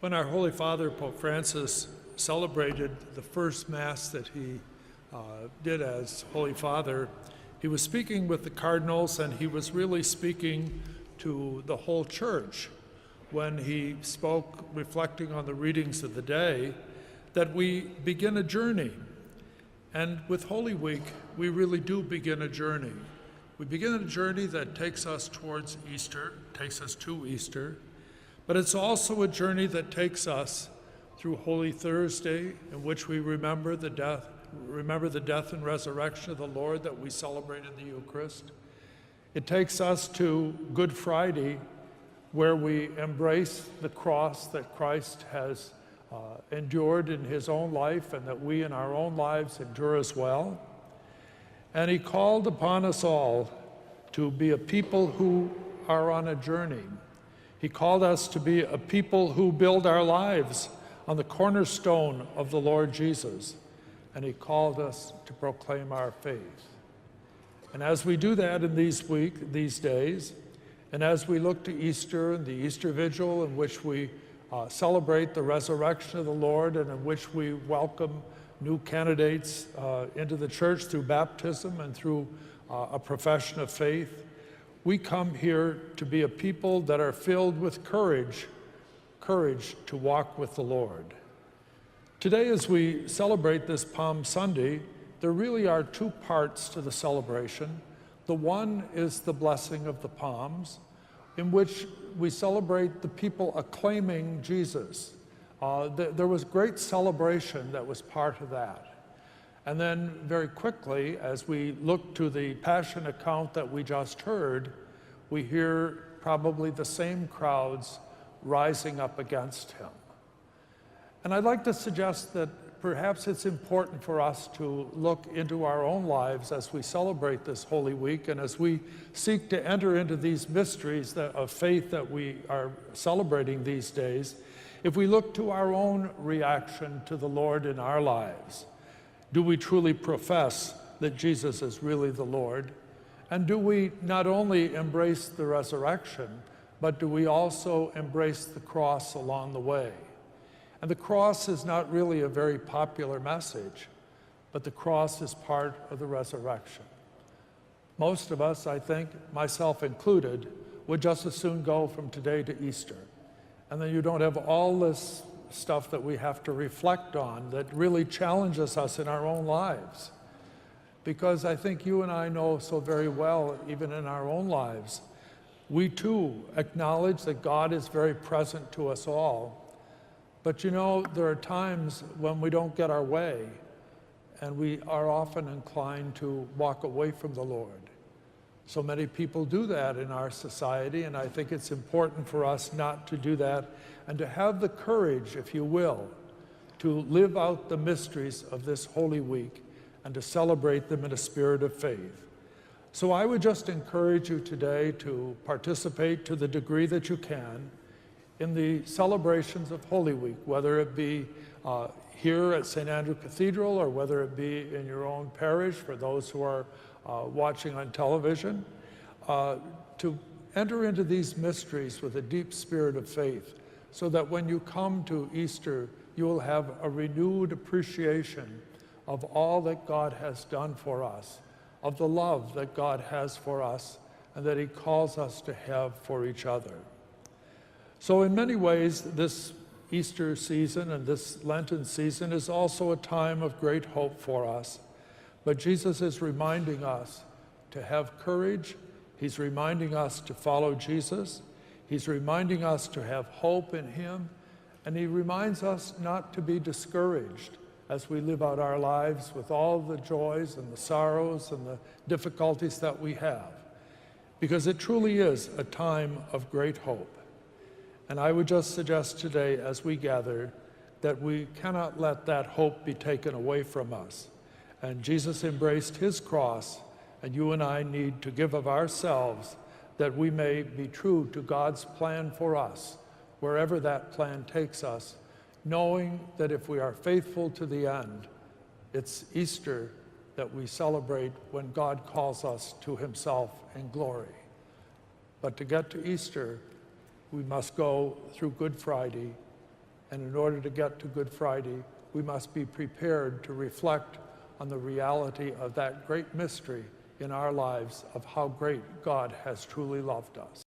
When our Holy Father, Pope Francis, celebrated the first Mass that he did as Holy Father, he was speaking with the cardinals, and he was really speaking to the whole church when he spoke, reflecting on the readings of the day, that we begin a journey. And with Holy Week, we really do begin a journey. We begin a journey that takes us towards Easter, takes us to Easter, but it's also a journey that takes us through Holy Thursday, in which we remember the death and resurrection of the Lord that we celebrate in the Eucharist. It takes us to Good Friday, where we embrace the cross that Christ has endured in his own life and that we in our own lives endure as well. And he called upon us all to be a people who are on a journey. He called us to be a people who build our lives on the cornerstone of the Lord Jesus. And he called us to proclaim our faith. And as we do that in these days, and as we look to Easter and the Easter Vigil, in which we celebrate the resurrection of the Lord and in which we welcome new candidates into the church through baptism and through a profession of faith, we come here to be a people that are filled with courage to walk with the Lord. Today, as we celebrate this Palm Sunday, there really are two parts to the celebration. The one is the blessing of the palms, in which we celebrate the people acclaiming Jesus. There was great celebration that was part of that. And then very quickly, as we look to the Passion account that we just heard, we hear probably the same crowds rising up against him. And I'd like to suggest that perhaps it's important for us to look into our own lives as we celebrate this Holy Week and as we seek to enter into these mysteries of faith that we are celebrating these days. If we look to our own reaction to the Lord in our lives, do we truly profess that Jesus is really the Lord? And do we not only embrace the resurrection, but do we also embrace the cross along the way? And the cross is not really a very popular message, but the cross is part of the resurrection. Most of us, I think, myself included, would just as soon go from today to Easter. And then you don't have all this stuff that we have to reflect on that really challenges us in our own lives. Because I think you and I know so very well, even in our own lives, we too acknowledge that God is very present to us all. But you know, there are times when we don't get our way, and we are often inclined to walk away from the Lord. So many people do that in our society, and I think it's important for us not to do that and to have the courage, if you will, to live out the mysteries of this Holy Week and to celebrate them in a spirit of faith. So I would just encourage you today to participate to the degree that you can in the celebrations of Holy Week, whether it be here at St. Andrew Cathedral or whether it be in your own parish for those who are watching on television, to enter into these mysteries with a deep spirit of faith so that when you come to Easter, you will have a renewed appreciation of all that God has done for us, of the love that God has for us, and that he calls us to have for each other. So in many ways, this Easter season and this Lenten season is also a time of great hope for us. But Jesus is reminding us to have courage. He's reminding us to follow Jesus. He's reminding us to have hope in him. And he reminds us not to be discouraged as we live out our lives with all the joys and the sorrows and the difficulties that we have. Because it truly is a time of great hope. And I would just suggest today, as we gather, that we cannot let that hope be taken away from us. And Jesus embraced his cross, and you and I need to give of ourselves that we may be true to God's plan for us, wherever that plan takes us, knowing that if we are faithful to the end, it's Easter that we celebrate when God calls us to himself in glory. But to get to Easter, we must go through Good Friday And in order to get to Good Friday, we must be prepared to reflect on the reality of that great mystery in our lives of how great God has truly loved us.